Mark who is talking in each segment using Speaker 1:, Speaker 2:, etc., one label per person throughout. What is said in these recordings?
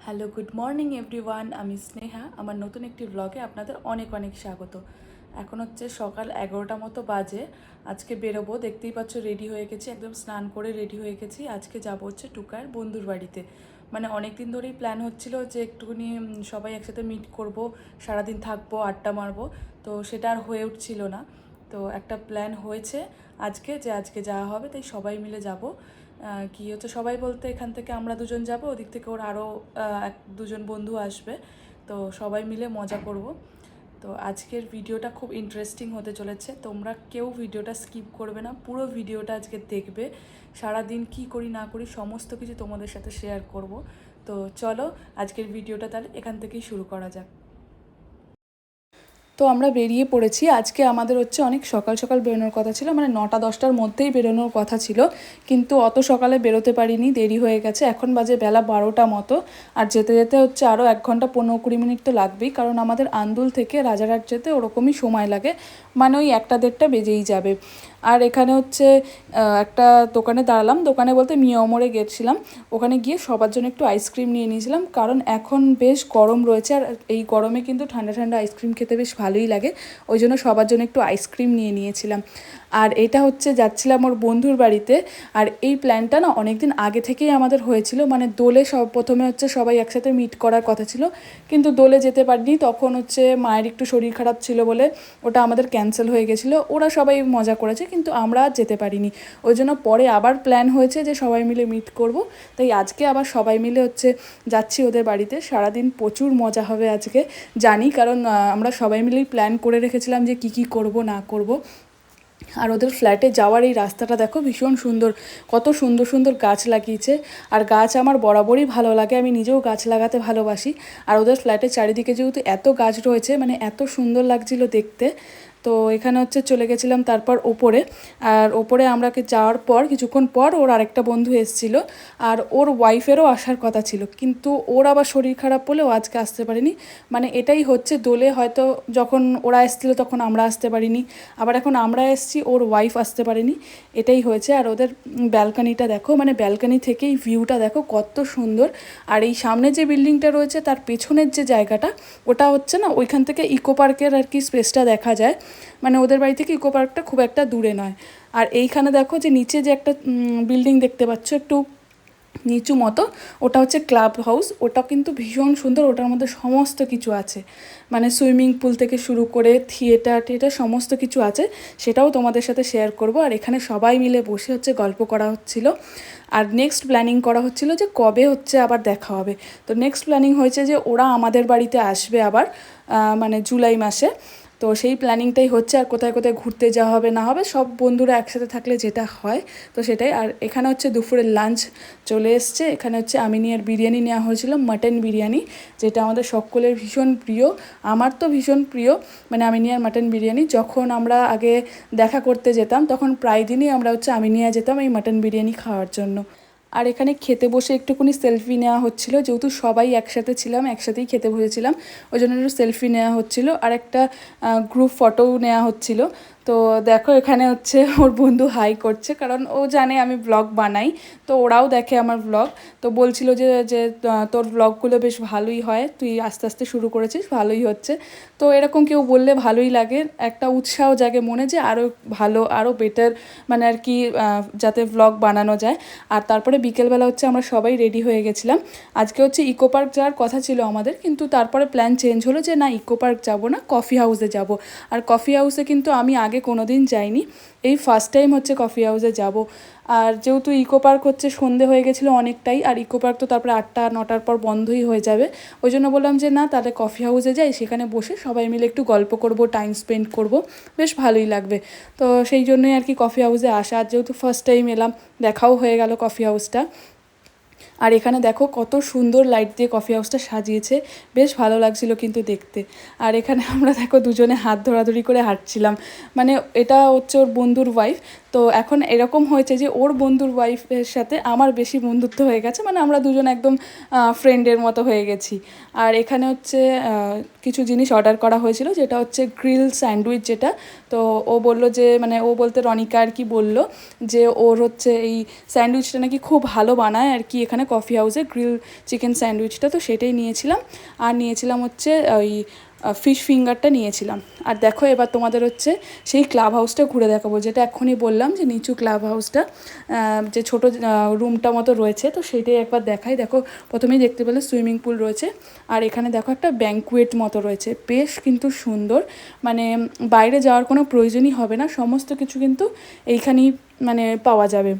Speaker 1: Hello, good morning everyone. আমি স্নেহা। আমার নতুন একটি ব্লগে আপনাদের অনেক অনেক স্বাগত। এখন হচ্ছে সকাল 11টা মতো বাজে। আজকে বেরোবো, দেখতেই পাচ্ছ রেডি হয়ে গেছি, একদম স্নান করে রেডি হয়ে গেছি। আজকে যাব হচ্ছে টুকার বন্ধুর বাড়িতে। মানে অনেক দিন ধরেই প্ল্যান হচ্ছিল যে একটুখানি সবাই একসাথে মিট করব, সারাদিন থাকবো, আড্ডা মারবো। তো সেটা আর হয়ে উঠছিল না। তো একটা প্ল্যান হয়েছে আজকে, যে আজকে যাওয়া হবে, তাই সবাই মিলে যাব। কি হচ্ছে, সবাই বলতে এখান থেকে আমরা দুজন যাব, ওদিক থেকে ওর আরও এক দুজন বন্ধু আসবে। তো সবাই মিলে মজা করব। তো আজকের ভিডিওটা খুব ইন্টারেস্টিং হতে চলেছে, তোমরা কেউ ভিডিওটা স্কিপ করবে না, পুরো ভিডিওটা আজকে দেখবে। সারাদিন কি করি না করি সমস্ত কিছু তোমাদের সাথে শেয়ার করব। তো চলো আজকের ভিডিওটা তাহলে এখান থেকেই শুরু করা যাক। তো আমরা বেরিয়ে পড়েছি। আজকে আমাদের হচ্ছে অনেক সকাল সকাল বেরোনোর কথা ছিল, মানে 9টা-10টার মধ্যেই বেরোনোর কথা ছিল, কিন্তু অত সকালে বেরোতে পারিনি, দেরি হয়ে গেছে। এখন বাজে বেলা 12টা মতো। আর যেতে যেতে হচ্ছে আরও 1 ঘন্টা 15-20 মিনিট তো লাগবেই, কারণ আমাদের আন্দুল থেকে রাজারহাট যেতে ওরকমই সময় লাগে, মানে ওই 1টা-1:30টা বেজেই যাবে। আর এখানে হচ্ছে একটা দোকানে দাঁড়ালাম, দোকানে বলতে মিয়ামরে গেছিলাম। ওখানে গিয়ে সবার জন্য একটু আইসক্রিম নিয়ে নিয়েছিলাম, কারণ এখন বেশ গরম রয়েছে, আর এই গরমে কিন্তু ঠান্ডা ঠান্ডা আইসক্রিম খেতে বেশ ভালোই লাগে। ওই জন্য সবার জন্য একটু আইসক্রিম নিয়ে নিয়েছিলাম। আর এটা হচ্ছে যাচ্ছিলাম ওর বন্ধুর বাড়িতে। আর এই প্ল্যানটা না অনেক দিন আগে থেকেই আমাদের হয়েছিল, মানে দোলে প্রথমে হচ্ছে সবাই একসাথে মিট করার কথা ছিল, কিন্তু দোলে যেতে পারিনি। তখন হচ্ছে মায়ের একটু শরীর খারাপ ছিল বলে ওটা আমাদের ক্যান্সেল হয়ে গেছিলো। ওরা সবাই মজা করেছে, কিন্তু আমরা আর যেতে পারিনি। ওই জন্য পরে আবার প্ল্যান হয়েছে যে সবাই মিলে মিট করব। তাই আজকে আবার সবাই মিলে হচ্ছে যাচ্ছি ওদের বাড়িতে। সারাদিন প্রচুর মজা হবে আজকে, জানি, কারণ আমরা সবাই মিলেই প্ল্যান করে রেখেছিলাম যে কী কী করব না করব। আর ওদের ফ্ল্যাটে যাওয়ার এই রাস্তাটা দেখো, ভীষণ সুন্দর, কত সুন্দর সুন্দর গাছ লাগিয়েছে। আর গাছ আমার বরাবরই ভালো লাগে, আমি নিজেও গাছ লাগাতে ভালোবাসি। আর ওদের ফ্ল্যাটের চারিদিকে যেহেতু এত গাছ রয়েছে, মানে এত সুন্দর লাগছিল দেখতে। তো এখানে হচ্ছে চলে গেছিলাম তারপর ওপরে। আর ওপরে আমরা যাওয়ার পর কিছুক্ষণ পর ওর আরেকটা বন্ধু এসেছিল, আর ওর ওয়াইফেরও আসার কথা ছিল, কিন্তু ওর আবার শরীর খারাপ বলে ও আজকে আসতে পারেনি। মানে এটাই হচ্ছে, দোলে হয়তো যখন ওরা এসেছিলো তখন আমরা আসতে পারিনি, আবার এখন আমরা এসেছি, ওর ওয়াইফ আসতে পারেনি, এটাই হয়েছে। আর ওদের ব্যালকানিটা দেখো, মানে ব্যালকানি থেকেই ভিউটা দেখো কত সুন্দর। আর এই সামনে যে বিল্ডিংটা রয়েছে তার পেছনের যে জায়গাটা, ওটা হচ্ছে না, ওইখান থেকে ইকো পার্কের আর কি স্পেসটা দেখা যায়। মানে ওদের বাড়ি থেকে ইকো পার্কটা খুব একটা দূরে নয়। আর এইখানে দেখো যে নিচে যে একটা বিল্ডিং দেখতে পাচ্ছ একটু নিচু মতো, ওটা হচ্ছে ক্লাব হাউস। ওটা কিন্তু ভীষণ সুন্দর, ওটার মধ্যে সমস্ত কিছু আছে, মানে সুইমিং পুল থেকে শুরু করে থিয়েটার টিয়েটার সমস্ত কিছু আছে। সেটাও তোমাদের সাথে শেয়ার করব। আর এখানে সবাই মিলে বসে হচ্ছে গল্প করা হচ্ছিল। আর নেক্সট প্ল্যানিং করা হচ্ছিল যে কবে হচ্ছে আবার দেখা হবে। তো নেক্সট প্ল্যানিং হয়েছে যে ওরা আমাদের বাড়িতে আসবে আবার, মানে জুলাই মাসে। তো সেই প্ল্যানিংটাই হচ্ছে। আর কোথায় কোথায় ঘুরতে যাওয়া হবে না হবে, সব বন্ধুরা একসাথে থাকলে যেটা হয়, তো সেটাই। আর এখানে হচ্ছে দুপুরের লাঞ্চ চলে এসছে। এখানে হচ্ছে আমিনিয়ার বিরিয়ানি নেওয়া হয়েছিল, মাটন বিরিয়ানি, যেটা আমাদের সকলের ভীষণ প্রিয়। আমার তো ভীষণ প্রিয়, মানে আমিনিয়ার মাটন বিরিয়ানি। যখন আমরা আগে দেখা করতে যেতাম তখন প্রায় দিনই আমরা হচ্ছে আমিনিয়া যেতাম এই মাটন বিরিয়ানি খাওয়ার জন্য। আর এখানে খেতে বসে একটুখানি সেলফি নেওয়া হচ্ছিল, যেহেতু সবাই একসাথে ছিলাম, একসাথেই খেতে বসেছিলাম, ওই জন্য একটু সেলফি নেওয়া হচ্ছিল। আর একটা গ্রুপ ফটোও নেওয়া হচ্ছিল। তো দেখো এখানে হচ্ছে ওর বন্ধু হাই করছে, কারণ ও জানে আমি ব্লগ বানাই, তো ওরাও দেখে আমার ব্লগ। তো বলছিল যে যে তোর ব্লগগুলো বেশ ভালোই হয়, তুই আস্তে আস্তে শুরু করেছিস, ভালোই হচ্ছে। তো এরকম কেউ বললে ভালোই লাগে, একটা উৎসাহ জাগে মনে যে আরও ভালো, আরও বেটার, মানে আর কি, যাতে ব্লগ বানানো যায়। আর তারপরে বিকেলবেলা হচ্ছে আমরা সবাই রেডি হয়ে গেছিলাম। আজকে হচ্ছে ইকো পার্ক যাওয়ার কথা ছিল আমাদের, কিন্তু তারপরে প্ল্যান চেঞ্জ হলো যে না, ইকো পার্ক যাবো না, কফি হাউসে যাব। আর কফি হাউসে কিন্তু আমি আগে কোনো দিন যাইনি, এই ফার্স্ট টাইম হচ্ছে কফি হাউসে যাব। আর যেহেতু ইকো পার্ক হচ্ছে সন্ধে হয়ে গেছিলো অনেকটাই, আর ইকো পার্ক তো তারপরে 8টা-9টার পর বন্ধই হয়ে যাবে। ওই জন্য বললাম যে না, তাহলে কফি হাউসে যাই, সেখানে বসে সবাই মিলে একটু গল্প করব, টাইম স্পেন্ড করব, বেশ ভালোই লাগবে। তো সেই জন্যই আর কি কফি হাউসে আসা। আর যেহেতু ফার্স্ট টাইম এলাম, দেখাও হয়ে গেল কফি হাউসটা। আর এখানে দেখো কত সুন্দর লাইট দিয়ে কফি হাউসটা সাজিয়েছে, বেশ ভালো লাগছিল কিন্তু দেখতে। আর এখানে আমরা দেখো দুজনে হাত ধরাধরি করে হাঁটছিলাম, মানে এটা হচ্ছে ওর বন্ধুর ওয়াইফ। তো এখন এরকম হয়েছে যে ওর বন্ধুর ওয়াইফের সাথে আমার বেশি বন্ধুত্ব হয়ে গেছে, মানে আমরা দুজন একদম ফ্রেন্ডের মতো হয়ে গেছি। আর এখানে হচ্ছে কিছু জিনিস অর্ডার করা হয়েছিল, যেটা হচ্ছে গ্রিল স্যান্ডউইচ যেটা। তো ও বললো যে, মানে ও বলতে রনিকা আর কি বললো যে ওর হচ্ছে এই স্যান্ডউইচটা নাকি খুব ভালো বানায় আর কি, এখানে কফি হাউসে গ্রিল চিকেন স্যান্ডউইচটা, তো সেটাই নিয়েছিলাম। আর নিয়েছিলাম হচ্ছে ওই ফিশ ফিঙ্গারটা নিয়েছিলাম। আর দেখো এবার তোমাদের হচ্ছে সেই ক্লাব হাউসটা ঘুরে দেখাবো, যেটা এক্ষুনি বললাম যে নিচু ক্লাব হাউসটা, যে ছোটো রুমটা মতো রয়েছে, তো সেইটাই একবার দেখাই। দেখো প্রথমেই দেখতে পেলে সুইমিং পুল রয়েছে, আর এখানে দেখো একটা ব্যাঙ্কুয়েট মতো রয়েছে, বেশ কিন্তু সুন্দর। মানে বাইরে যাওয়ার কোনো প্রয়োজনই হবে না, সমস্ত কিছু কিন্তু এইখানেই মানে পাওয়া যাবে।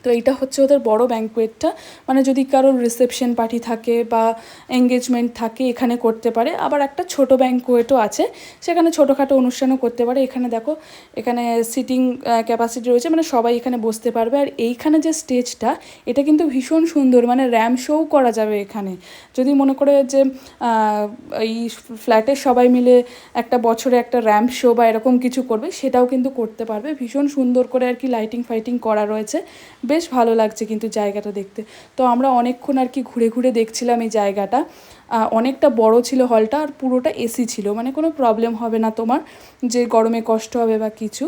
Speaker 1: তো এইটা হচ্ছে ওদের বড় ব্যাঙ্কুয়েটটা, মানে যদি কারোর রিসেপশন পার্টি থাকে বা এঙ্গেজমেন্ট থাকে এখানে করতে পারে। আবার একটা ছোট ব্যাঙ্কুয়েটও আছে, সেখানে ছোটোখাটো অনুষ্ঠানও করতে পারে। এখানে দেখো এখানে সিটিং ক্যাপাসিটি রয়েছে, মানে সবাই এখানে বসতে পারবে। আর এইখানে যে স্টেজটা, এটা কিন্তু ভীষণ সুন্দর, মানে র্যাম শোও করা যাবে এখানে। যদি মনে করে যে এই ফ্ল্যাটের সবাই মিলে একটা বছরে একটা র্যাম্প শো বা এরকম কিছু করবে, সেটাও কিন্তু করতে পারবে। ভীষণ সুন্দর করে আর কি লাইটিং ফাইটিং করা রয়েছে, বেশ ভালো লাগছে কিন্তু জায়গাটা দেখতে। তো আমরা অনেকক্ষণ আর কি ঘুরে ঘুরে দেখছিলাম এই জায়গাটা। অনেকটা বড় ছিল হলটা, আর পুরোটা এসি ছিল, মানে কোনো প্রবলেম হবে না তোমার যে গরমে কষ্ট হবে বা কিছু।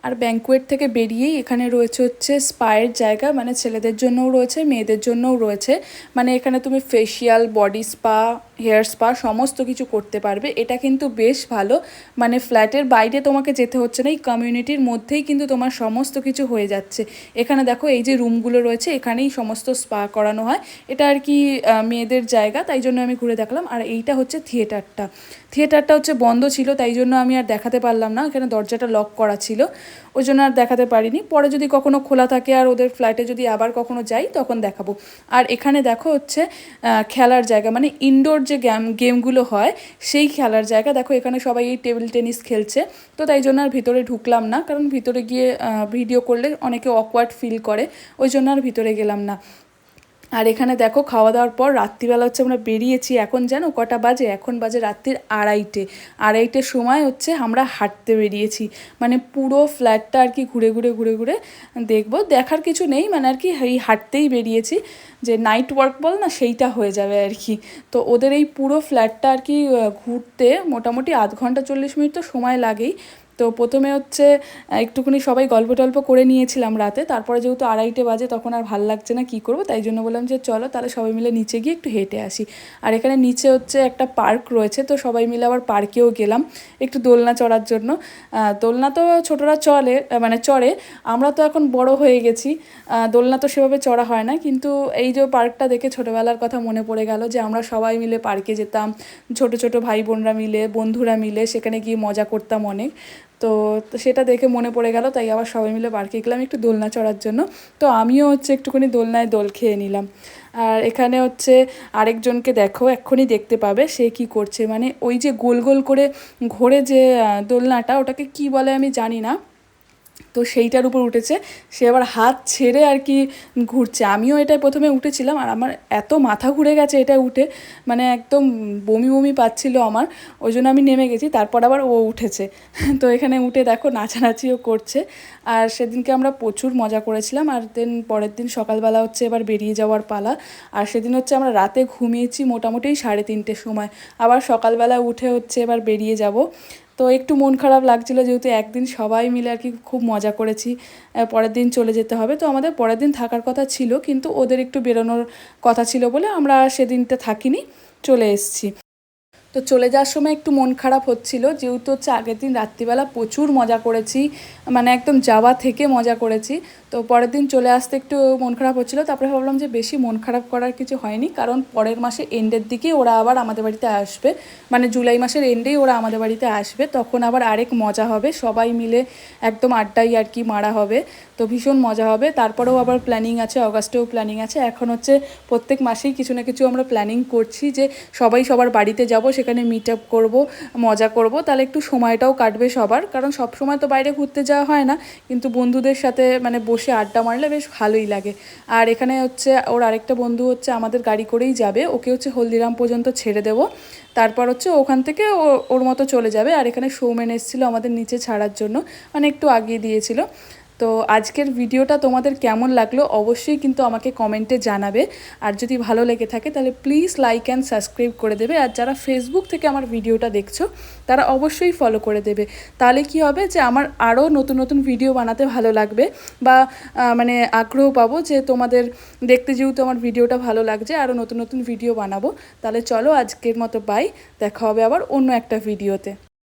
Speaker 1: আর ব্যাঙ্কুয়েট থেকে বেরিয়েই এখানে রয়েছে হচ্ছে স্পায়ের জায়গা, মানে ছেলেদের জন্যও রয়েছে মেয়েদের জন্যও রয়েছে। মানে এখানে তুমি facial, body spa, hair spa সমস্ত কিছু করতে পারবে। এটা কিন্তু বেশ ভালো, মানে ফ্ল্যাটের বাইরে তোমাকে যেতে হচ্ছে না, এই কমিউনিটির মধ্যেই কিন্তু তোমার সমস্ত কিছু হয়ে যাচ্ছে। এখানে দেখো এই যে রুমগুলো রয়েছে, এখানেই সমস্ত স্পা করানো হয়। এটা আর কি মেয়েদের জায়গা, তাই জন্য আমি ঘুরে দেখলাম। আর এইটা হচ্ছে থিয়েটারটা হচ্ছে বন্ধ ছিল, তাই জন্য আমি আর দেখাতে পারলাম না, এখানে দরজাটা লক করা ছিল, ওই জন্য আর দেখাতে পারিনি। পরে যদি কখনো খোলা থাকে আর ওদের ফ্ল্যাটে যদি আবার কখনো যাই তখন দেখাবো। আর এখানে দেখো হচ্ছে খেলার জায়গা, মানে ইনডোর যে গেমগুলো হয় সেই খেলার জায়গা। দেখো এখানে সবাই এই টেবিল টেনিস খেলছে, তো তাই জন্য আর ভিতরে ঢুকলাম না, কারণ ভিতরে গিয়ে ভিডিও করলে অনেকে অকওয়ার্ড ফিল করে, ওই জন্য আর ভিতরে গেলাম না। আর এখানে দেখো খাওয়া দাওয়ার পর রাত্রিবেলা হচ্ছে আমরা বেরিয়েছি, এখন জানো কটা বাজে? এখন বাজে রাত্রির 2:30 সময় হচ্ছে আমরা হাঁটতে বেরিয়েছি। মানে পুরো ফ্ল্যাটটা আর কি ঘুরে ঘুরে ঘুরে ঘুরে দেখবো, দেখার কিছু নেই, মানে আর কি এই হাঁটতেই বেরিয়েছি, যে নাইট ওয়ার্ক বল না, সেইটা হয়ে যাবে আর কি। তো ওদের এই পুরো ফ্ল্যাটটা আর কি ঘুরতে মোটামুটি 1/2 ঘন্টা 40 মিনিট তো সময় লাগেই। তো প্রথমে হচ্ছে একটুখানি সবাই গল্প টল্প করে নিয়েছিলাম রাতে, তারপরে যেহেতু 2:30 বাজে তখন আর ভাল লাগছে না, কী করবো, তাই জন্য বললাম যে চলো তাহলে সবাই মিলে নিচে গিয়ে একটু হেঁটে আসি। আর এখানে নিচে হচ্ছে একটা পার্ক রয়েছে, তো সবাই মিলে আবার পার্কেও গেলাম একটু দোলনা চড়ার জন্য। দোলনা তো ছোটরা চড়ে, আমরা তো এখন বড় হয়ে গেছি, দোলনা তো সেভাবে চড়া হয় না। কিন্তু এই যে পার্কটা দেখে ছোটোবেলার কথা মনে পড়ে গেল, যে আমরা সবাই মিলে পার্কে যেতাম, ছোট ছোট ভাই বোনরা মিলে, বন্ধুরা মিলে সেখানে গিয়ে মজা করতাম অনেক। তো সেটা দেখে মনে পড়ে গেল, তাই আবার সবাই মিলে পার্কে গেলাম একটু দোলনা চড়ার জন্য। তো আমিও হচ্ছে একটুখানি দোলনায় দোল খেয়ে নিলাম। আর এখানে হচ্ছে আরেকজনকে দেখো এক্ষুনি দেখতে পাবে, সে কি করছে, মানে ওই যে গোল গোল করে ঘোরে যে দোলনাটা, ওটাকে কি বলে আমি জানি না, তো সেইটার উপর উঠেছে। সে আবার হাত ছেড়ে আর কি ঘুরছে। আমিও এটায় প্রথমে উঠেছিলাম, আর আমার এত মাথা ঘুরে গেছে এটা উঠে, মানে একদম বমি বমি পাচ্ছিল আমার, ওই জন্য আমি নেমে গেছি। তারপর আবার ও উঠেছে, তো এখানে উঠে দেখো নাচানাচিও করছে। আর সেদিনকে আমরা প্রচুর মজা করেছিলাম। আর দেন পরের দিন সকালবেলা হচ্ছে এবার বেরিয়ে যাওয়ার পালা। আর সেদিন হচ্ছে আমরা রাতে ঘুমিয়েছি মোটামুটি 3:30 সময়, আবার সকালবেলা উঠে হচ্ছে এবার বেরিয়ে যাব। তো একটু মন খারাপ লাগছিলো, যেহেতু একদিন সবাই মিলে আর কি খুব মজা করেছি, পরের দিন চলে যেতে হবে। তো আমাদের পরের দিন থাকার কথা ছিল, কিন্তু ওদের একটু বেরোনোর কথা ছিল বলে আমরা সেদিনটা থাকিনি, চলে এসেছি। তো চলে যাওয়ার সময় একটু মন খারাপ হচ্ছিল, যেহেতু হচ্ছে আগের দিন রাত্রিবেলা প্রচুর মজা করেছি, মানে একদম যাওয়া থেকে মজা করেছি। তো পরের দিন চলে আসতে একটু মন খারাপ হচ্ছিলো। তারপরে ভাবলাম যে বেশি মন খারাপ করার কিছু হয়নি, কারণ পরের মাসে এন্ডের দিকে ওরা আবার আমাদের বাড়িতে আসবে, মানে জুলাই মাসের এন্ডেই ওরা আমাদের বাড়িতে আসবে, তখন আবার আরেক মজা হবে, সবাই মিলে একদম আড্ডাই আর কি মারা হবে। তো ভীষণ মজা হবে। তারপরেও আবার প্ল্যানিং আছে, অগাস্টেও প্ল্যানিং আছে। এখন হচ্ছে প্রত্যেক মাসেই কিছু না কিছু আমরা প্ল্যানিং করছি, যে সবাই সবার বাড়িতে যাব, সেখানে মিট আপ করবো, মজা করব, তাহলে একটু সময়টাও কাটবে সবার, কারণ সব সময় তো বাইরে ঘুরতে যাওয়া হয় না, কিন্তু বন্ধুদের সাথে মানে বসে আড্ডা মারলে বেশ ভালোই লাগে। আর এখানে হচ্ছে ওর আরেকটা বন্ধু হচ্ছে আমাদের গাড়ি করেই যাবে, ওকে হচ্ছে হলদিরাম পর্যন্ত ছেড়ে দেবো, তারপর হচ্ছে ওখান থেকে ওর মতো চলে যাবে। আর এখানে সৌমেন এসেছিলো আমাদের নিচে ছাড়ার জন্য, মানে একটু আগিয়ে দিয়েছিল। তো তো আজকের ভিডিওটা তোমাদের কেমন লাগলো অবশ্যই কিন্তু আমাকে কমেন্টে জানাবে। আর যদি ভালো লেগে থাকে তাহলে প্লিজ লাইক অ্যান্ড সাবস্ক্রাইব করে দেবে। আর যারা ফেসবুক থেকে আমার ভিডিওটা দেখছো তারা অবশ্যই ফলো করে দেবে। তাহলে কি হবে যে আমার আরও নতুন নতুন ভিডিও বানাতে ভালো লাগবে, বা মানে আগ্রহ পাবো যে তোমাদের দেখতে যেহেতু আমার ভিডিওটা ভালো লাগছে আরও নতুন নতুন ভিডিও বানাবো। তাহলে চলো আজকের মতো বাই, দেখা হবে আবার অন্য একটা ভিডিওতে।